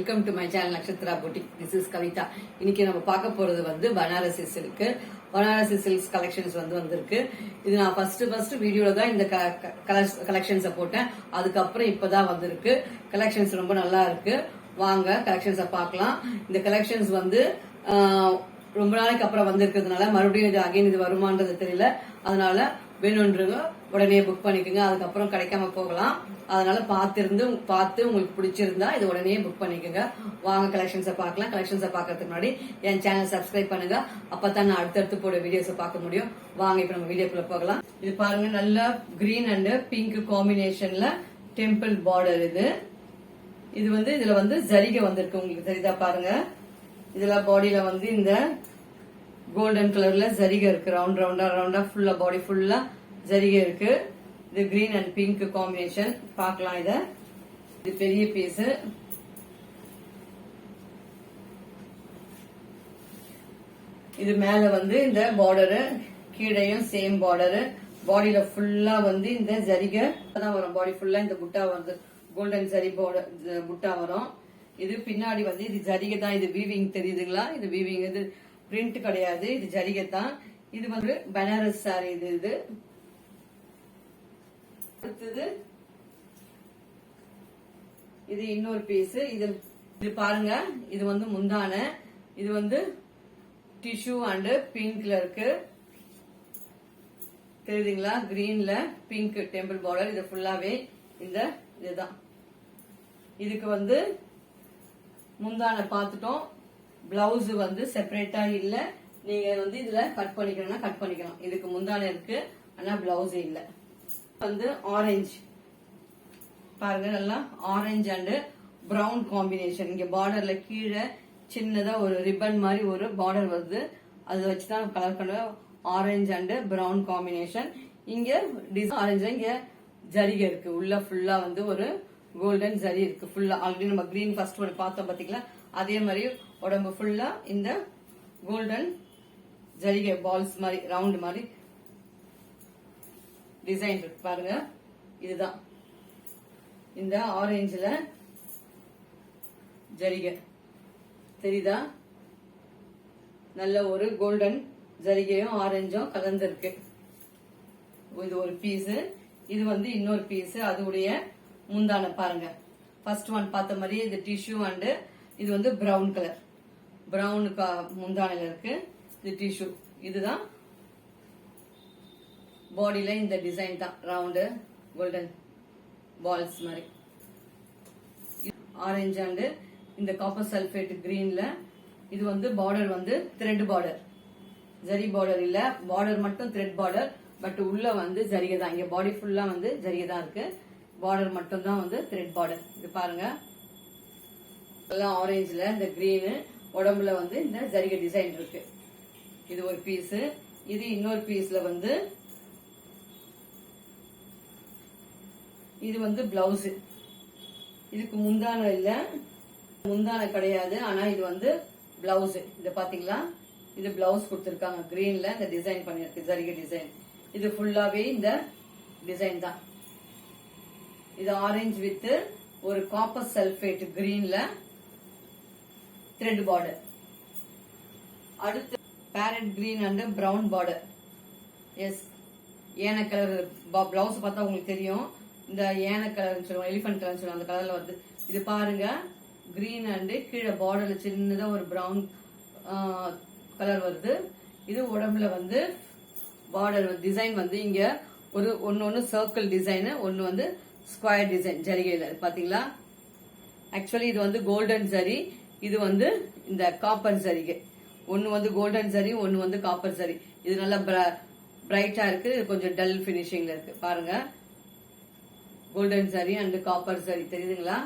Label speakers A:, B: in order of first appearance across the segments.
A: Welcome to my channel Nakshatra boutique. This is Kavitha. இன்னைக்கு நம்ம பார்க்க போறது வந்து Banarasi silk. Banarasi silks collections வந்திருக்கு. இது நான் ஃபர்ஸ்ட் வீடியோல தான் இந்த கலெக்ஷன்ஸை போட்டேன். அதுக்கப்புறம் இப்பதான் வந்திருக்கு. கலெக்ஷன்ஸ் ரொம்ப நல்லா இருக்கு. வாங்க கலெக்ஷன்ஸை பார்க்கலாம். இந்த கலெக்ஷன்ஸ் வந்து ரொம்ப நாளைக்கு அப்புறம் வந்திருக்கிறதுனால மறுபடியும் இது வருமானது தெரியல. அதனால வேணும்ன்றவங்க உடனே புக் பண்ணிக்கோங்க. அதுக்கப்புறம் கிடைக்காம போகலாம். அதனால பார்த்து உங்களுக்கு பிடிச்சிருந்தா இது உடனே புக் பண்ணிக்கோங்க. வாங்க கலெக்ஷன்ஸை பார்க்கலாம். கலெக்ஷன்ஸை பார்க்கறதுக்கு முன்னாடி என் சேனல் சப்ஸ்கிரைப் பண்ணுங்க. அப்பதான் நான் அடுத்தடுத்து போட வீடியோஸை பார்க்க முடியும். வாங்க இப்ப நம்ம வீடியோக்குள்ள போகலாம். இது பாருங்க, நல்ல கிரீன் அண்ட் பிங்க் காம்பினேஷன்ல டெம்பிள் பார்டர். இது வந்து இதுல வந்து ஜரிகை வந்திருக்கு. உங்களுக்கு தெரியுதா பாருங்க. இதுல பாடியில வந்து இந்த கோல்டன் கலர்ல ஜரிகை இருக்கு. ரவுண்டா ஃபுல்லா பாடி ஃபுல்லா ஜரிகை இருக்கு. இது கிரீன் அண்ட் பிங்க் காம்பினேஷன். பார்க்கலாம். இது பெரிய பீஸ். இது மேல வந்து இந்த பார்டரு, கீழையும் சேம் பார்டரு. பாடியில ஃபுல்லா வந்து இந்த ஜரிகை தான் வரும். பாடி ஃபுல்லா இந்த புட்டா வந்து கோல்டன் ஜரி புட்டா வரும். இது பின்னாடி வந்து இது ஜரிகை தான். இது வீவிங் தெரியுதுங்களா? இது வீவிங். இது பிரிண்ட் கிடையாது, இது ஜரிகை தான். இது வந்து பனாரஸ் சாரி. இது அடுத்தது இது இன்னொரு பீஸ். இது பாருங்க, இது வந்து முந்தான. இது வந்து டிஷ்யூ அண்ட் பிங்க்ல இருக்கு. தெரியுதுங்களா? கிரீன்ல பிங்க் டெம்பிள் பார்டர். இது ஃபுல்லாவே இதுதான். இதுக்கு வந்து முந்தான பார்த்துட்டோம். பிளவுஸ் வந்து செப்பரேட்டா இல்ல. நீங்க வந்து இதுல கட் பண்ணிக்கணும்னா கட் பண்ணிக்கலாம். இதுக்கு முந்தான இருக்கு, ஆனா பிளவுஸ் இல்ல. வந்து ஆரஞ்சு பாருங்க, நல்லா ஆரஞ்சு அண்ட் பிரவுன் காம்பினேஷன். இங்க பார்டர்ல கீழே சின்னதா ஒரு ரிப்பன் மாதிரி ஒரு பார்டர் வருது. அதை வச்சுதான் கலர் பண்ண. Orange and brown combination. இங்க ஆரஞ்சு, இங்க ஜரிகை இருக்கு. உள்ள ஃபுல்லா வந்து ஒரு கோல்டன் ஜரி இருக்கு. ஃபுல்லா ஆல்ரெடி நம்ம கிரீன் ஃபர்ஸ்ட் ஒரு பார்த்தோம் பாத்தீங்களா? அதே மாதிரி உடம்பு ஃபுல்லா இந்த கோல்டன் ஜரிகை பால்ஸ் மாதிரி ரவுண்ட் மாதிரி டிசைன் இருக்கு. பாருங்க, இதுதான் இந்த ஆரஞ்சுல ஜரிகை தெரியுதா? நல்ல ஒரு கோல்டன் ஜரிகையும் ஆரஞ்சும் கலந்துருக்கு. இது ஒரு பீஸ். இது வந்து இன்னொரு பீஸ். அதுடைய முந்தான பாருங்க. ஃபர்ஸ்ட் ஒன் பார்த்த மாதிரி இது டிஷ்யூ அண்ட் இது வந்து பிரவுன் கலர். பிரவுன் முந்தானையில இருக்கு. இது டிஷ்யூ. இதுதான் பாடியில இந்த டிசைன் தான். ரவுண்டு கோல்டன் பால்ஸ் மாதிரி. ஆரஞ்சு அண்ட் இந்த காப்பர் சல்பேட் கிரீன்ல. இது வந்து பார்டர் வந்து த்ரெட் பார்டர், ஜரி பார்டர் இல்ல. பார்டர் மட்டும் த்ரெட் பார்டர். பட் உள்ள வந்து ஜரிகை தான். இங்க பாடி ஃபுல்லா வந்து ஜரிகை தான் இருக்கு. பார்டர் மட்டும் தான் வந்து த்ரெட் பார்டர். இது பாருங்க, எல்லாம் ஆரஞ்சுல இந்த கிரீனு, உடம்புல வந்து இந்த ஜரிகை டிசைன் இருக்கு. இது ஒரு பீஸ். இது இன்னொரு பீஸ்ல வந்து இது வந்து பிளவுஸ். இதுக்கு முந்தான இல்ல, முந்தான கிடையாது. ஆனா இது வந்து பிளவுஸ். இது பாத்தீங்களா? இது பிளவுஸ் கொடுத்திருக்காங்க. கிரீன்ல இந்த டிசைன் பண்ணிருக்கு, ஜரிகை டிசைன். இது ஃபுல்லாவே இந்த டிசைன் தான். இது ஆரஞ்சு வித் ஒரு காப்பர் சல்பேட் கிரீன்ல த்ரெட் பார்டர். அடுத்து parrot green and brown border. Yes, ஏன கலர் பிளவுஸ் பார்த்தா உங்களுக்கு தெரியும். இந்த ஏன கலர் சொல்லுவோம், எலிபென்ட் கலர் சொல்லுவோம், அந்த கலர்ல வருது. இது பாருங்க, கிரீன் அண்ட் கீழே பார்டர்ல சின்னதா ஒரு பிரவுன் கலர் வருது. இது உடம்புல வந்து பார்டர் டிசைன் வந்து இங்க ஒரு ஒன்னு சர்க்கிள் டிசைன், ஒன்னு வந்து ஸ்கொயர் டிசைன் ஜரிகையில. பாத்தீங்களா? ஆக்சுவலி இது வந்து கோல்டன் ஜரி, இது வந்து இந்த காப்பர் ஜரிகை. ஒன்னு வந்து கோல்டன் ஜரி, ஒன்னு வந்து காப்பர் ஜரி. இது நல்லா பிரைட்டா இருக்கு, கொஞ்சம் டல் பினிஷிங்ல இருக்கு. பாருங்க, golden zari and copper zari தெரியுதுங்களா?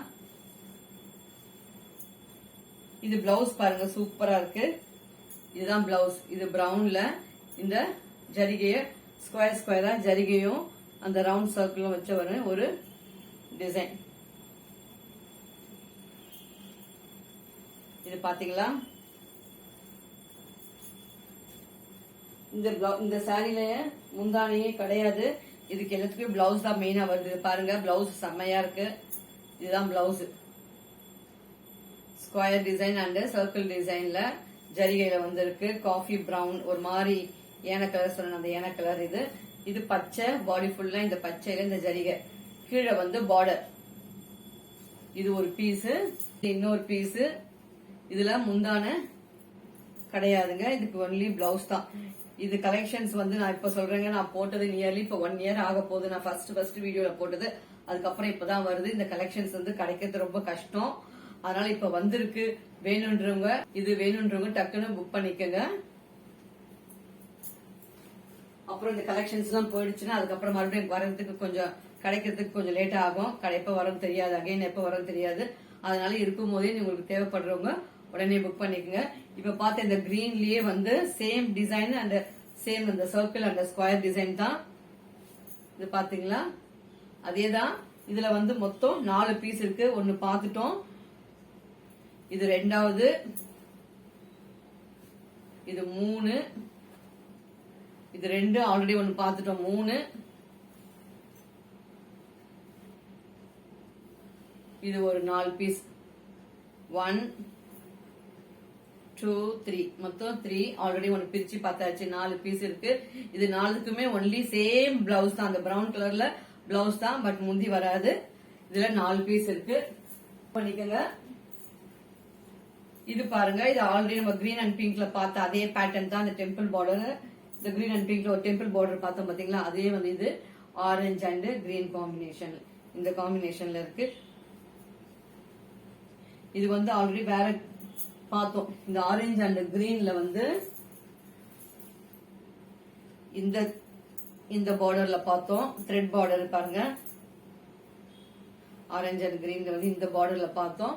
A: இது பிளவுஸ் பாருங்க, சூப்பரா இருக்கு. இதுதான் பிளவுஸ். இது பிரவுன்ல இந்த ஜரிகைய ஸ்கொயர் ஸ்கொயரா ஜரிகையும் அந்த ரவுண்ட் சர்க்கிளும் வச்ச ஒரு டிசைன். இது பாத்தீங்களா? இந்த சாரில முந்தானையே கிடையாது. இதுக்கு எல்லாத்துக்கும் பிளவுஸ் தான் மெயினா வருது. பாருங்க, பிளவுஸ் செம்மையா இருக்கு. இதுதான் blouse. Square design and circle டிசைன்ல ஜரிகையில வந்திருக்கு. காஃபி பிரவுன் ஒரு மாதிரி ஏன கலர் சொன்ன அந்த ஏன கலர் இது. இது பச்சை பாடி ஃபுல்லா இந்த பச்சையில இந்த ஜரிகை. கீழே வந்து பார்டர். இது ஒரு பீஸ், இன்னொரு பீஸ். இதுல முந்தான கிடையாதுங்க, இதுக்கு ஒன்லி பிளவுஸ் தான். இது கலெக்ஷன்ஸ் வந்து நான் இப்ப சொல்றேங்க, நான் போட்டது நியர்லி இப்ப 1 இயர் ஆக போகுது. நான் ஃபர்ஸ்ட் வீடியோல போட்டது, அதுக்கப்புறம் இப்பதான் வருது. இந்த கலெக்ஷன்ஸ் வந்து கிடைக்கிறது ரொம்ப கஷ்டம். அதனால இப்ப வந்திருக்கு. வேணும்ன்றவங்க இது வேணும்ன்றவங்க டக்குன்னு புக் பண்ணிக்கங்க. அப்புறம் இந்த கலெக்ஷன்ஸ் எல்லாம் போயிடுச்சுன்னா அதுக்கப்புறம் மறுபடியும் வரதுக்கு கொஞ்சம் கிடைக்கிறதுக்கு கொஞ்சம் லேட் ஆகும். எப்ப வரும் தெரியாது, அகைன் எப்ப வரும் தெரியாது. அதனால இருக்கும் போதே உங்களுக்கு தேவைப்படுறவங்க உடனே புக் பண்ணிக்கோங்க. இப்ப பார்த்த இந்த கிரீன்லயே வந்து சேம் டிசைன் அண்ட் சேம் இந்த சர்க்கிள் அண்ட் ஸ்கொயர் டிசைன் தான். இது பாத்தீங்களா, அதேதான். இதுல வந்து மொத்தம் 4 பீஸ் இருக்கு. ஒன்னு பாத்துட்டோம், இது 2வது, இது 3, இது 2 ஆல்ரெடி ஒன்னு பாத்துட்டோம், 3, இது ஒரு 4 பீஸ், 1 2 3, மொத்தம் 3 ஆல்ரெடி ஒன்னு பிரிச்சு பார்த்தாச்சு. 4 பீஸ் இருக்கு. இது 4க்குமே ஒன்லி சேம் பிளவுஸ் தான், அந்த பிரவுன் கலர்ல பிளவுஸ் தான், பட் முந்தி வராது. இதுல 4 பீஸ் இருக்கு, பண்ணிக்கோங்க. இது பாருங்க, இது ஆல்ரெடி நம்ம கிரீன் அண்ட் பிங்க்ல பார்த்த அதே பேட்டர்ன் தான். இந்த டெம்பிள் பார்டர், இந்த கிரீன் அண்ட் பிங்க்ல ஒரு டெம்பிள் பார்டர் பார்த்தோம் பாத்தீங்களா, அதே வந்து இது ஆரஞ்சு அண்ட் கிரீன் காம்பினேஷன், இந்த காம்பினேஷன்ல இருக்கு. இது வந்து ஆல்ரெடி வேற பார்த்தோம். இந்த ஆரஞ்சு அண்ட் கிரீன்ல வந்து இந்த பார்டர்ல பார்த்தோம். த்ரெட் பார்டர் பாருங்க, ஆரஞ்சு அண்ட் கிரீன்ல வந்து இந்த பார்டர்ல பார்த்தோம்.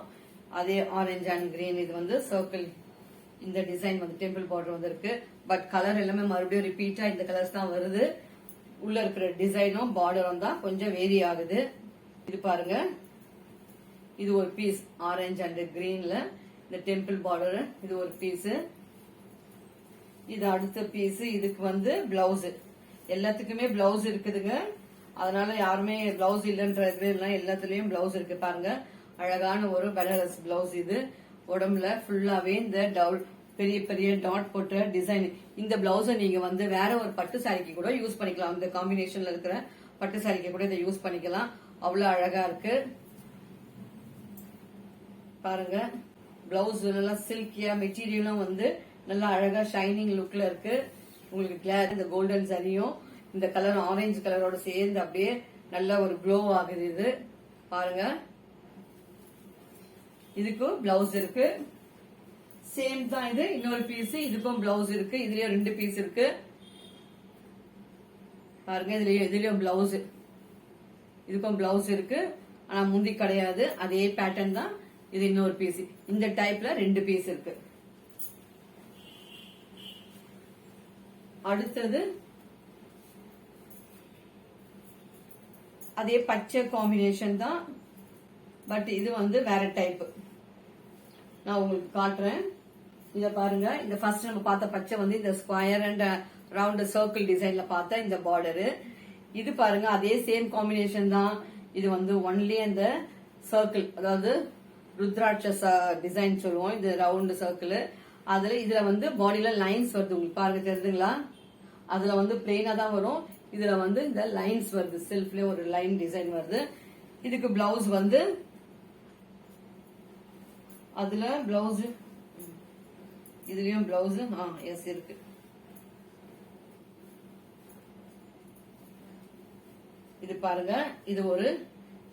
A: அதே ஆரஞ்சு அண்ட் கிரீன் இது வந்து சர்க்கிள், இந்த டிசைன் வந்து டெம்பிள் பார்டர் வந்து இருக்கு. பட் கலர் எல்லாமே மறுபடியும் ரிப்பீட்டா இந்த கலர்ஸ் தான் வருது. உள்ள இருக்கிற டிசைனும் பார்டரும் தான் கொஞ்சம் வேரி ஆகுது. இது பாருங்க, இது ஒரு பீஸ் ஆரஞ்சு அண்ட் கிரீன்ல இந்த டெம்பிள் பார்டர், இது ஒரு பீஸ். இது அடுத்த பீஸ். இதுக்கு வந்து பிளவுஸ், எல்லாத்துக்குமே பிளவுஸ் இருக்குதுங்க. அதனால யாருமே பிளவுஸ் இல்லைன்றது எல்லாத்துலயும் பிளவுஸ் இருக்கு. பாருங்க, அழகான ஒரு பனாரஸ் பிளவுஸ். இது உடம்புல ஃபுல்லாவே இந்த பெரிய பெரிய டாட் போட்ட டிசைன். இந்த பிளவுஸ நீங்க வந்து வேற ஒரு பட்டு சாரிக்கு கூட யூஸ் பண்ணிக்கலாம். இந்த காம்பினேஷன்ல இருக்கிற பட்டு சாரிக்கு கூட இதை யூஸ் பண்ணிக்கலாம். அவ்வளவு அழகா இருக்கு பாருங்க. பிளவுஸ் நல்லா சில்கியா, மெட்டீரியலும் வந்து நல்லா அழகா ஷைனிங் லுக்ல இருக்கு. உங்களுக்கு கிளாஸ் இந்த கோல்டன் சரியும் இந்த கலர் ஆரஞ்சு கலரோட சேர்ந்து அப்படியே நல்ல ஒரு க்ளோ ஆகுது. இது பாருங்க, இதுக்கும் பிளவுஸ் இருக்கு. சேம் தான், இது இன்னொரு பீஸ். இதுக்கும் பிளவுஸ் இருக்கு. இதுலயும் 2 பீஸ் இருக்கு பாருங்க. இதுலயும் பிளவுஸ், இதுக்கும் பிளவுஸ் இருக்கு. ஆனா முந்தி கிடையாது, அதே பேட்டர்ன் தான். இது இன்னொரு பீஸ். இந்த டைப்ல 2 பீஸ் இருக்கு. அடுத்தது அதே பச்சை காம்பினேஷன் தான், பட் இது வந்து வேற டைப். நான் உங்களுக்கு காட்டுறேன். இத பாருங்க, இந்த ஃபர்ஸ்ட் நம்ம பார்த்த பச்சை வந்து இந்த ஸ்கொயர் அண்ட் ரவுண்ட் சர்க்கிள் டிசைன்ல பார்த்த இந்த பார்டரு. இது பாருங்க, அதே சேம் காம்பினேஷன் தான். இது வந்து ஒன்லி அந்த சர்க்கிள், அதாவது ருத்ராட்ச டிசைன் சொல்லுவோம். இது ரவுண்ட் சர்க்கிள். அதுல இதுல வந்து பாடியில லைன்ஸ் வருது. உங்களுக்கு பாருங்க, தெரியுதுங்களா? அதுல வந்து பிளெயினா தான் வரும். இதுல வந்து இந்த லைன்ஸ் வருது, செல்ஃப்ல ஒரு லைன் டிசைன் வருது. இதுக்கு பிளவுஸ் வந்து அதுல பிளவுஸ், இதுலயும் பிளவுஸ் எஸ் இருக்கு. இது பாருங்க, இது ஒரு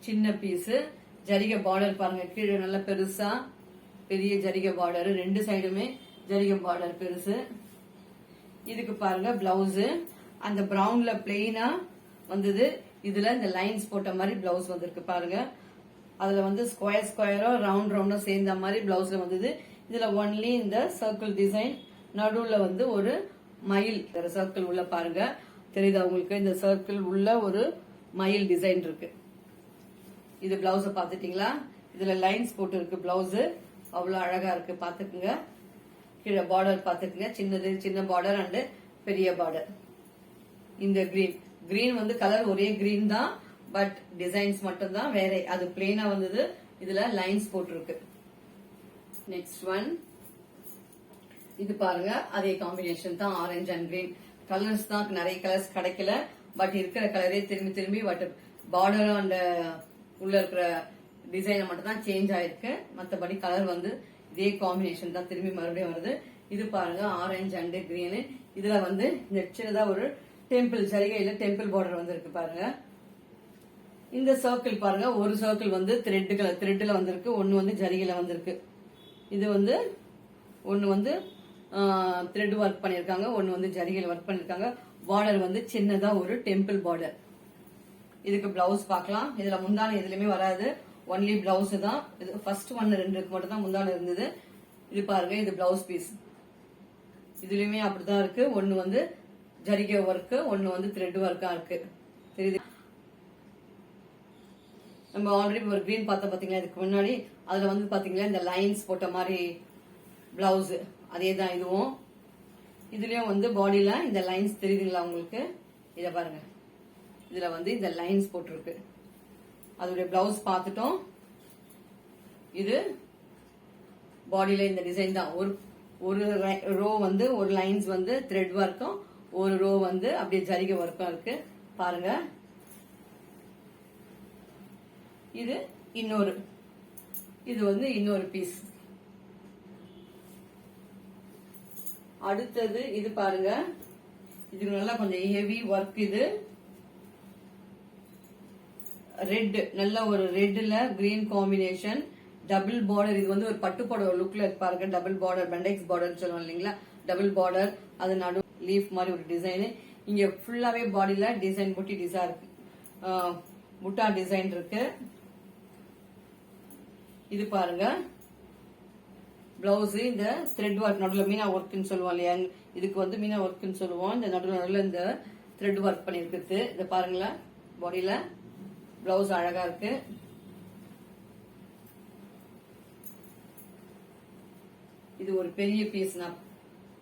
A: சின்ன பீஸ். ஜரிகை பார்டர் பாருங்க, கீழே நல்ல பெருசா பெரிய ஜரிகை பார்டர், 2 சைடுமே ஜரிகை பார்டர் பெருசு. இதுக்கு பாருங்க பிளவுஸ் அந்த பிரவுன்ல பிளெயினா வந்தது. இதுல இந்த லைன்ஸ் போட்ட மாதிரி பிளவுஸ் வந்திருக்கு பாருங்க. அதுல வந்து ஸ்கொயர் ஸ்கொயரோ ரவுண்ட் ரவுண்டோ சேர்ந்த மாதிரி பிளவுஸ்ல வந்தது. இதுல ஒன்லி இந்த சர்க்கிள் டிசைன், நடுவுல வந்து ஒரு மயில் சர்க்கிள் உள்ள பாருங்க, தெரியுதா உங்களுக்கு? இந்த சர்க்கிள் உள்ள ஒரு மயில் டிசைன் இருக்கு. இது பிளவுஸ பாத்துட்டீங்களா? இதுல லைன்ஸ் போட்டு இருக்கு பிளவுஸ், அவ்வளவு அழகா இருக்கு. பாத்துக்குங்க, கீழே பார்டர் பாத்துக்குங்க, சின்ன பார்டர் அண்ட் பெரிய பார்டர். இந்த கிரீன் வந்து கலர் ஒரே கிரீன் தான், பட் டிசைன்ஸ் மட்டும் தான் வேற. அது பிளெயினா வந்தது, இதுல லைன்ஸ் போட்டிருக்கு. நெக்ஸ்ட் ஒன் இது பாருங்க, அதே காம்பினேஷன் தான், ஆரஞ்சு அண்ட் கிரீன் கலர்ஸ் தான். நிறைய கலர்ஸ் கிடைக்கல, பட் இருக்கிற கலரே திரும்பி திரும்பி, பட் பார்டர் அண்ட் உள்ள இருக்கிற டிசைன் மட்டும் தான் சேஞ்ச் ஆயிருக்கு. மற்றபடி கலர் வந்து இதே காம்பினேஷன் தான் திரும்பி மறுபடியும் வருது. இது பாருங்க ஆரஞ்சு அண்ட் கிரீனு. இதுல வந்து இந்த சின்னதா ஒரு டெம்பிள் ஜரிகையில டெம்பிள் பார்டர் வந்து இருக்கு பாருங்க. இந்த சர்க்கிள் பாருங்க, ஒரு சர்க்கிள் வந்து த்ரெட்ல வந்திருக்கு, ஒன்னு வந்து ஜரிகையில வந்திருக்கு. இது வந்து ஒன்னு வந்து த்ரெட் ஒர்க் பண்ணிருக்காங்க, ஒன்னு வந்து ஜரிகையில ஒர்க் பண்ணிருக்காங்க. பார்டர் வந்து சின்னதா ஒரு டெம்பிள் பார்டர். இதுக்கு பிளவுஸ் பார்க்கலாம். இதுல முந்தான எதுலயுமே வராது, ஒன்லி பிளவுஸ் தான். இது ஃபர்ஸ்ட் ஒன்னு ரெண்டுக்கு மட்டும் தான் முந்தான இருந்தது. இது பாருங்க, இது பிளவுஸ் பீஸ். இதுலயுமே அப்படிதான் இருக்கு, ஒன்னு வந்து ஜரிகை ஒர்க், ஒன்னு வந்து த்ரெட் ஒர்க்கா இருக்கு. தெரியுது? நம்ம ஆல்ரெடி ஒரு கிரீன் பார்த்தோம் பாத்தீங்களா இதுக்கு முன்னாடி, அதுல வந்து பாத்தீங்களா இந்த லைன்ஸ் போட்ட மாதிரி பிளவுஸ், அதே தான் இதுவும். இதுலயும் வந்து பாடியில இந்த லைன்ஸ் தெரியுதுங்களா உங்களுக்கு? இத பாருங்க, இதுல வந்து இந்த லைன்ஸ் போட்டிருக்கு. அதோட பிளவுஸ் பார்த்துட்டோம். இது பாடியில இந்த டிசைன் தான். ஒரு ரோ வந்து ஒரு லைன்ஸ் வந்து த்ரெட் ஒர்க்கும், ஒரு ரோ வந்து அப்படியே ஜரிகை ஒர்க்கும் இருக்கு பாருங்க. இது வந்து இன்னொரு பீஸ். அடுத்தது இது பாருங்க, இது நல்லா கொஞ்சம் ஹெவி ஒர்க். இது ரெட், நல்ல ஒரு ரெட்ல கிரீன் காம்பினேஷன், டபுள் பார்டர். இது வந்து ஒரு பட்டு புடவை லுக்ல பாருங்க, டபுள் பார்டர், பெண்டெக்ஸ் பார்டர் சொல்லுவோம் இல்லைங்களா, டபுள் பார்டர். அது நடு லீஃப் மாதிரி ஒரு டிசைன். இங்க ஃபுல்லாவே பாடியில டிசைன் புட்டி டிசைன் இருக்கு, முட்டா டிசைன் இருக்கு. இது பாருங்க பிளவுஸ், இந்த த்ரெட் ஒர்க் நடுவில் மீனா ஒர்க்னு சொல்லுவோம் இல்லையா, இதுக்கு வந்து மீனா ஒர்க்னு சொல்லுவோம். இந்த நடுவில் இந்த த்ரெட் ஒர்க் பண்ணிருக்கு. இதை பாருங்களேன், பாடியில பிளவுஸ் அழகா இருக்கு. இது ஒரு பெரிய பீஸ், நான்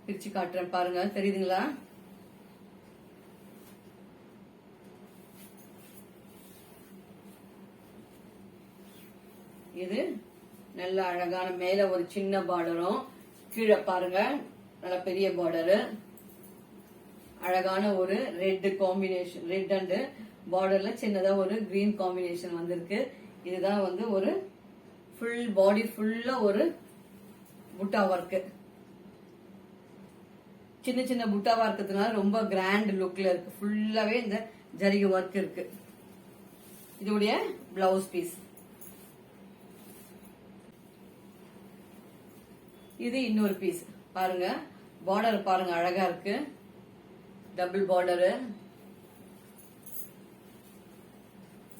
A: பிரிச்சு காட்டுறேன் பாருங்க, தெரியுதுங்களா? இது நல்ல அழகான, மேல ஒரு சின்ன பார்டரும், கீழே பாருங்க நல்ல பெரிய பார்டரு, அழகான ஒரு ரெட் காம்பினேஷன், ரெட் அண்ட் பார்டர்ல சின்னதா ஒரு கிரீன் காம்பினேஷன் வந்திருக்கு. இதுதான் வந்து ஒரு ஃபுல் பாடி ஃபுல்லா ஒரு புட்டா ஒர்க். சின்ன சின்ன புட்டாவா இருக்கிறதுனால ரொம்ப கிராண்ட் லுக்ல இருக்கு. ஃபுல்லாவே இந்த ஜரிகை ஒர்க் இருக்கு. இதோடைய பிளவுஸ் பீஸ். இது இன்னொரு பீஸ் பாருங்க, பார்டர் பாருங்க அழகா இருக்கு, டபுள் பார்டரு.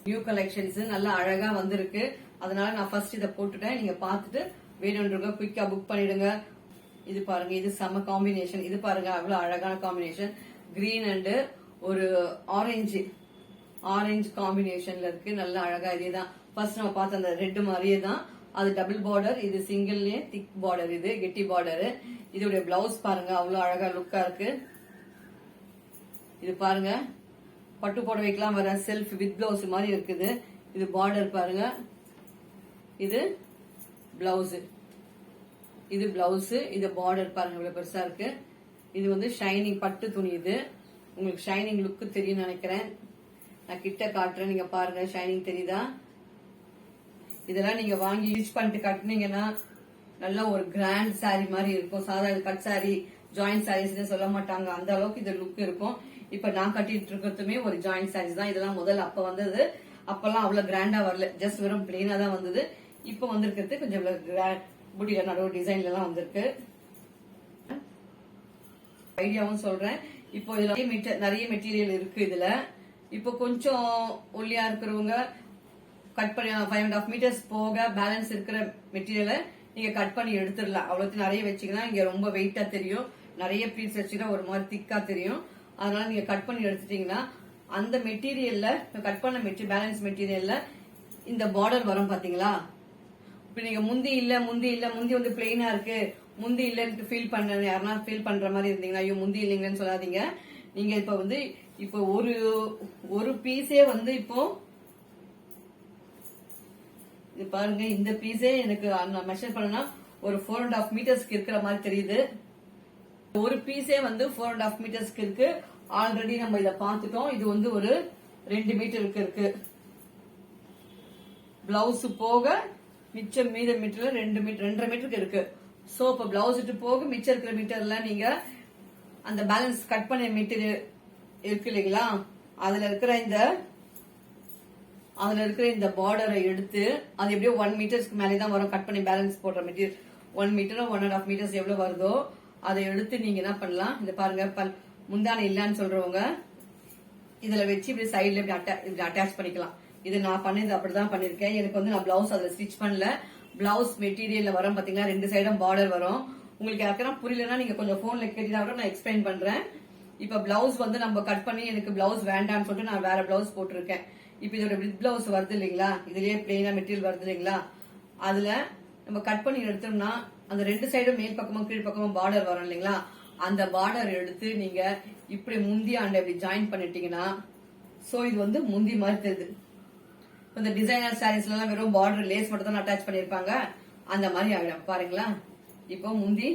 A: நியூ கலெக்ஷன்ஸ் நல்லா அழகா வந்திருக்கு. அதனால நான் ஃபர்ஸ்ட் இதை போட்டுட்டேன். நீங்க பாத்துட்டு வேணும்ன்றவங்க குயிக்கா புக் பண்ணிடுங்க. இது பாருங்க, இது செம காம்பினேஷன். இது பாருங்க அவ்வளவு அழகான காம்பினேஷன், கிரீன் அண்ட் ஒரு ஆரஞ்சு காம்பினேஷன்ல இருக்கு. நல்ல அழகா இதேதான் ஃபர்ஸ்ட் நம்ம பார்த்த அந்த ரெட் மாதிரியே தான். அது டபுள் பார்டர், இது சிங்கிள்லயே திக் பார்டர், இது கெட்டி பார்டர். இதோட பிளவுஸ் பாருங்க அவ்வளவு அழகா லுக்கா இருக்கு. இது பாருங்க பட்டு புடவைக்கெல்லாம் வர செல்ஃப் வித் பிளவுஸ் மாதிரி இருக்குது. இது பார்டர் பாருங்க, இது பிளவுஸ், இது பிளவுஸ், இது பார்டர் பாருங்க இவ்வளவு பெருசா இருக்கு. இது வந்து ஷைனிங் பட்டு துணி. இது உங்களுக்கு ஷைனிங் லுக் தெரியும் நினைக்கிறேன். நான் கிட்ட காட்டுறேன், நீங்க பாருங்க ஷைனிங் தெரியுதா? இதெல்லாம் நீங்க வாங்கி யூஸ் பண்ணிட்டு கட்டினீங்கன்னா நல்ல ஒரு கிராண்ட் சாரி மாதிரி இருக்கும். சாதாரண கட் சாரி, ஜாயிண்ட் சாரீஸ் சொல்ல மாட்டாங்க, அந்த அளவுக்கு இது லுக் இருக்கும். இப்ப நான் கட்டிட்டு இருக்கிறதுமே ஒரு ஜாயிண்ட் சாரீஸ் தான். இதெல்லாம் முதல்ல அப்ப வந்தது, அப்பெல்லாம் அவ்வளவு கிராண்டா வரல, ஜஸ்ட் வெறும் பிளெயினா தான் வந்தது. இப்ப வந்திருக்கிறது கொஞ்சம் புட்டில நடுவு டிசைன்ல எல்லாம் வந்திருக்கு. ஐடியாவும் சொல்றேன். இப்போ இதுல நிறைய மெட்டீரியல் இருக்கு இதுல. இப்போ கொஞ்சம் ஒல்லியா இருக்கிறவங்க கட் பண்ணி 5.5 meters போக பேலன்ஸ் இருக்கிற மெட்டீரியலை நீங்க கட் பண்ணி எடுத்துடலாம். அவ்வளவு நிறைய வச்சீங்கன்னா இங்க ரொம்ப வெயிட்டா தெரியும். நிறைய பீஸ் வச்சீங்கன்னா ஒரு மாதிரி திக்கா தெரியும். அதனால நீங்க கட் பண்ணி எடுத்துட்டீங்கன்னா அந்த மெட்டீரியல்ல, கட் பண்ண பேலன்ஸ் மெட்டீரியல்ல இந்த பார்டர் வரும் பாத்தீங்களா? இப்ப நீங்க முந்தி வந்து பிளெயினா இருக்கு, முந்தி இல்லன்னு ஃபீல் பண்ண யாருன்னா ஃபீல் பண்ற மாதிரி இருந்தீங்கன்னா ஐயோ முந்தி இல்லைங்கன்னு சொல்லாதீங்க. நீங்க இப்ப வந்து இப்போ ஒரு பீஸே வந்து இப்போ இது பாருங்க, இந்த பீஸே எனக்கு நான் மெஷர் பண்ணா ஒரு 4.5 மீட்டர்ஸ்க்கு இருக்கிற மாதிரி தெரியுது. ஒரு பீஸே வந்து 4.5 மீட்டர்ஸ்க்கு இருக்கு. ஆல்ரெடி நம்ம இத பாத்துட்டோம். இது வந்து ஒரு 2 மீட்டருக்கு இருக்கு. பிளவுஸ் போக மிச்சம் மீத மீட்டர்ல 2 மீட்டர் 2.5 மீட்டருக்கு இருக்கு. சோ இப்ப பிளவுஸ் போக மிச்சம் இருக்கிற மீட்டர்ல நீங்க அந்த பேலன்ஸ் கட் பண்ண மீட்டர் இருக்கு இல்லைங்களா, அதுல இருக்கிற இந்த பார்டரை எடுத்து அது எப்படியோ 1 மீட்டர்ஸ்க்கு மேலே தான் வரும். கட் பண்ணி பேலன்ஸ் போடுற மெட்டீரியல் 1 மீட்டர் 1.5 மீட்டர்ஸ் எவ்வளவு வருதோ அதை எடுத்து நீங்க என்ன பண்ணலாம், இத பாருங்க, முந்தானை இல்லன்னு சொல்றவங்க இதுல வச்சு இப்படி சைட்ல இப்படி அட்டாச் பண்ணிக்கலாம். இது நான் பண்ணது அப்படிதான் பண்ணிருக்கேன். எனக்கு வந்து நான் பிளவுஸ் அதுல ஸ்டிச் பண்ணல. பிளவுஸ் மெட்டீரியல்ல வரும் பாத்தீங்களா, 2 சைடும் பார்டர் வரும். உங்களுக்கு யாருக்கா புரியலன்னா நீங்க கொஞ்சம் போன்ல கேட்டீங்கன்னா கூட நான் எக்ஸ்பிளைன் பண்றேன். இப்ப பிளவுஸ் வந்து நம்ம கட் பண்ணி எனக்கு பிளவுஸ் வேண்டாம்னு சொல்லிட்டு நான் வேற பிளவுஸ் போட்டிருக்கேன். இப்ப இதோட வித் பிளவுஸ் வருது இல்லைங்களா, இதுலயே பிளெயினா மெட்டீரியல் வருது இல்லைங்களா, அதுல நம்ம கட் பண்ணி எடுத்தோம்னா அந்த 2 சைடும் மேல் பக்கமும் கீழ் பக்கமும் பார்டர் வரும் இல்லைங்களா, அந்த பார்டர் எடுத்து நீங்க இப்படி முந்தி ஆண்ட இப்படி ஜாயின் பண்ணிட்டீங்கன்னா சோ இது வந்து முந்தி மாதிரி தெரியுது. இந்த டிசைனர் சாரீஸ்ல எல்லாம் வெறும் பார்டர் லேஸ் மட்டும் தான் அட்டாச் பண்ணிருப்பாங்க, அந்த மாதிரி ஆயிடும். பாருங்களா, இப்போ முந்தி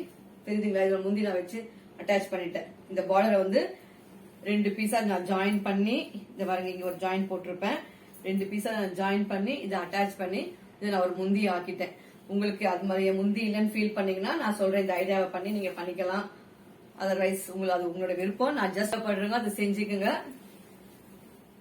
A: தெரியுதுங்களா, இதுல முந்தி நான் வச்சு அட்டாச் பண்ணிட்டேன். இந்த பார்டரை வந்து 2 பீஸா நான் ஜாயின் பண்ணி, இந்த பாருங்க இங்க ஒரு ஜாயின் போட்டிருப்பேன், 2 பீஸா நான் ஜாயின் பண்ணி இதை அட்டாச் பண்ணி இதை நான் ஒரு முந்தி ஆக்கிட்டேன். உங்களுக்கு அது மாதிரி முந்தி இல்லைன்னு ஃபீல் பண்ணீங்கன்னா நான் சொல்றேன் இந்த ஐடியாவை பண்ணி நீங்க பண்ணிக்கலாம். அதர்வைஸ் அது உங்களோட விருப்பம். நான் ஜஸ்ட் பண்றேங்க, அதை செஞ்சுக்குங்க.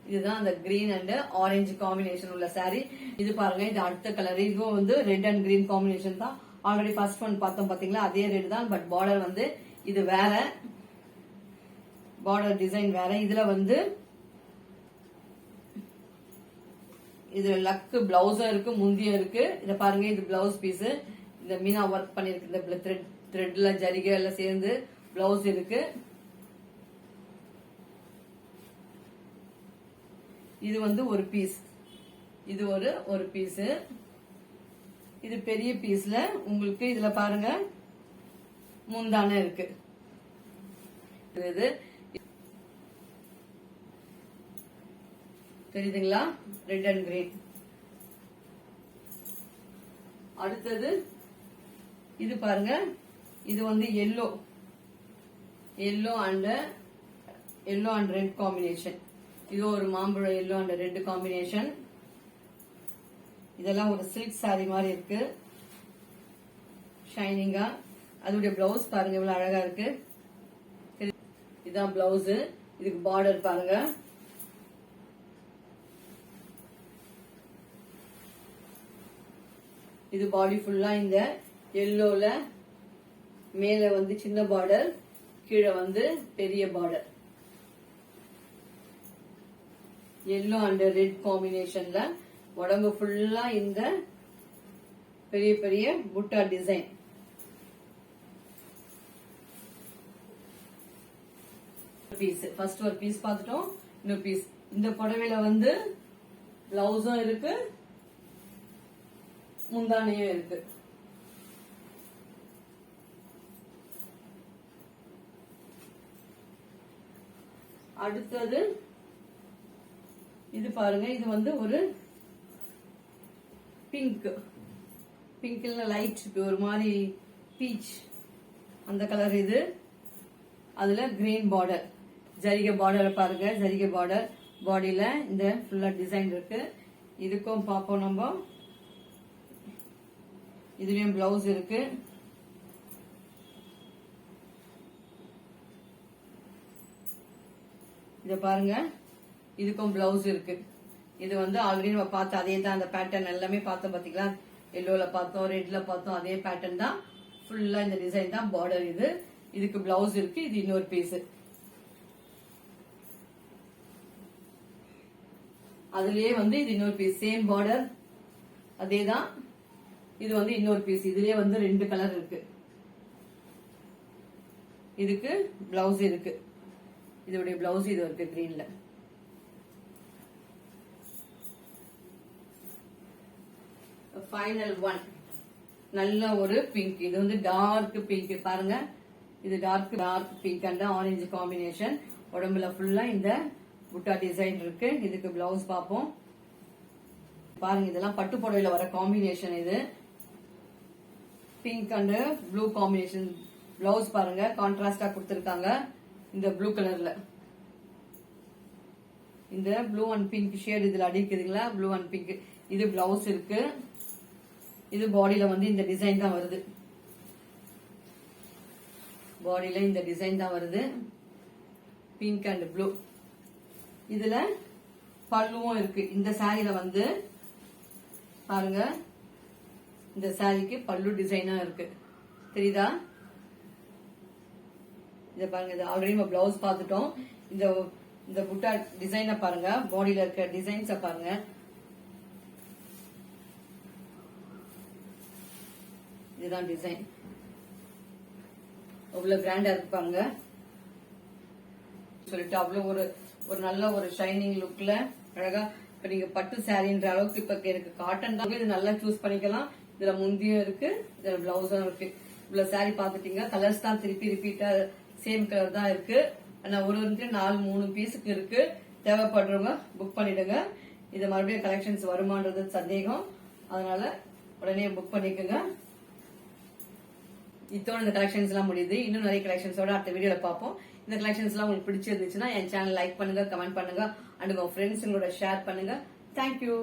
A: இதுதான் அந்த கிரீன் அண்ட் ஆரஞ்சு காம்பினேஷன் உள்ள சாரி. இது பாருங்க, இது அடுத்த கலர். இதுவும் வந்து ரெட் அண்ட் கிரீன் காம்பினேஷன் தான். ஆல்ரெடி ஃபர்ஸ்ட் ஒன் பார்த்தோம் பாத்தீங்களா, அதே ரெட் தான். பட் பார்டர் வந்து இது வேற, பார்டர் டிசைன் வேற. இதுல வந்து இது லக்கு பிளவுஸும் இருக்கு, முந்தியும் இருக்கு. இத பாருங்க, இது பிளவுஸ் பீஸ். இந்த மீனா ஒர்க் பண்ணிருக்கு, இந்த த்ரெட்ல ஜரிகை எல்லாம் சேர்ந்து பிளவுஸ் இருக்கு. இது வந்து ஒரு பீஸ், இது ஒரு பீஸ். இது பெரிய பீஸ்ல உங்களுக்கு இதுல பாருங்க முந்தான இருக்கு. இது தெரியுதுங்களா, ரெட் அண்ட் கிரீன். அடுத்தது இது பாருங்க, இது வந்து எல்லோ அண்ட் ரெட் காம்பினேஷன். இது ஒரு மாம்பழம் எல்லோ அண்ட் ரெட் காம்பினேஷன். இதெல்லாம் ஒரு சில்க் சாரி மாதிரி இருக்கு, ஷைனிங்கா. அதோடைய பிளவுஸ் பாருங்க இவ்வளவு அழகா இருக்கு. இதுதான் பிளவுஸ். இதுக்கு பார்டர் பாருங்க, இது பாடி ஃபுல்லா இந்த எல்லோல மேல வந்து சின்ன பார்டர், கீழே வந்து பெரிய பார்டர். எல்லோ அண்ட் ரெட் காம்பினேஷன்ல உடம்பு ஃபுல்லா இந்த பெரிய பெரிய புட்டா டிசைன். பீஸ் ஃபர்ஸ்ட் ஒரு பீஸ் பார்த்துட்டோம். இன்னொரு பீஸ். இந்த புடவையில வந்து பிளவுஸும் இருக்கு, முந்தானையும் இருக்கு. அடுத்தது இது பாருங்க, இது வந்து ஒரு பிங்க்ல லைட் ஒரு மாதிரி பீச் அந்த கலர். இது அதுல கிரீன் பார்டர், ஜரிகை பார்டர் பாருங்க, ஜரிகை பார்டர் பாடியில இந்த ஃபுல்லா டிசைன் இருக்கு. இதுக்கும் பாப்போம் நம்ம. இதுலயும் பிளவுஸ் இருக்கு. இத பாருங்க, இதுக்கும் பிளவுஸ் இருக்கு. இது வந்து ஆல்ரெடி நம்ம பார்த்த அதே தான், அந்த பேட்டர்ன் எல்லாமே பார்த்தோம் பாத்தீங்களா, எல்லோல பார்த்தோம், ரெட்ல பார்த்தோம், அதே பேட்டர்ன் தான். ஃபுல்லா இந்த டிசைன் தான் பார்டர். இதுக்கு பிளவுஸ் இருக்கு. இது இன்னொரு பீஸ். அதுலயே வந்து இது இன்னொரு பீஸ், சேம் பார்டர் அதேதான். இது வந்து இன்னொரு பீஸ். இதுலயே வந்து 2 கலர் இருக்கு. இதுக்கு பிளவுஸ் இருக்கு. இதோடைய பிளவுஸ் இது இருக்கு கிரீன்ல. ஃபைனல் ஒன் நல்ல ஒரு பிங்க். இது வந்து டார்க் பிங்க் பாருங்க. இது dark pink and orange combination. உடம்புல ஃபுல்லா இந்த புட்டா டிசைன் இருக்கு. இதுக்கு பிளவுஸ் பார்ப்போம். பாருங்க, இதெல்லாம் பட்டு புடவையில வர காம்பினேஷன். இது pink and blue combination blouse பாருங்க, கான்ட்ராஸ்டா கொடுத்திருக்காங்க. இந்த ப்ளூ கலர்ல இந்த ப்ளூ அண்ட் பிங்க் ஷேட் இதுல அடிக்குதுங்களா, ப்ளூ அண்ட் பிங்க். இது பிளவுஸ் இருக்கு. இது பாடியில வந்து இந்த டிசைன் தான் வருது. பாடியில இந்த டிசைன் தான் வருது, பிங்க் அண்ட் ப்ளூ. இதுல பல்லுவும் இருக்கு. இந்த சாரியில வந்து பாருங்க, இந்த சாரிக்கு பல்லு டிசைனா இருக்கு, தெரியுதா? இத பாருங்க, இது ஆல்ரெடி நம்ம பிளவுஸ் பார்த்துட்டோம். இந்த புட்டா டிசைனை பாருங்க, பாடியில இருக்க டிசைன்ஸ பாருங்க. இதுதான் டிசைன். அவ்வளவு கிராண்டா இருக்கு பாருங்க. சொல்லிட்டு அவ்வளவு ஒரு நல்ல ஒரு ஷைனிங் லுக்ல அழகா. இப்ப நீங்க பட்டு சாரின்ற அளவுக்கு இப்ப எனக்கு காட்டன் தான், இது நல்லா சூஸ் பண்ணிக்கலாம். இதுல முந்தியும் இருக்கு, இதுல பிளவுஸும் இருக்கு. இவ்வளவு சாரி பாத்துட்டீங்க. கலர்ஸ் தான் திருப்பி ரிப்பீட்டா சேம் கலர் தான் இருக்கு. ஆனா ஒரு 4-3 பீஸுக்கு இருக்கு. தேவைப்படுறவங்க புக் பண்ணிடுங்க. இது மறுபடியும் கலெக்ஷன்ஸ் வருமானது சந்தேகம், அதனால உடனே புக் பண்ணிக்கோங்க. இதோட இந்த கலெக்ஷன்ஸ் எல்லாம் முடியுது. இன்னும் நிறைய கலெக்ஷன்ஸோட அடுத்த வீடியோல பார்ப்போம். இந்த கலெக்ஷன்ஸ் எல்லாம் உங்களுக்கு பிடிச்சிருந்துச்சுன்னா என் சேனல் லைக் பண்ணுங்க, கமெண்ட் பண்ணுங்க, அண்ட் உங்க ஃப்ரெண்ட்ஸுங்களோட ஷேர் பண்ணுங்க. தேங்க்யூ.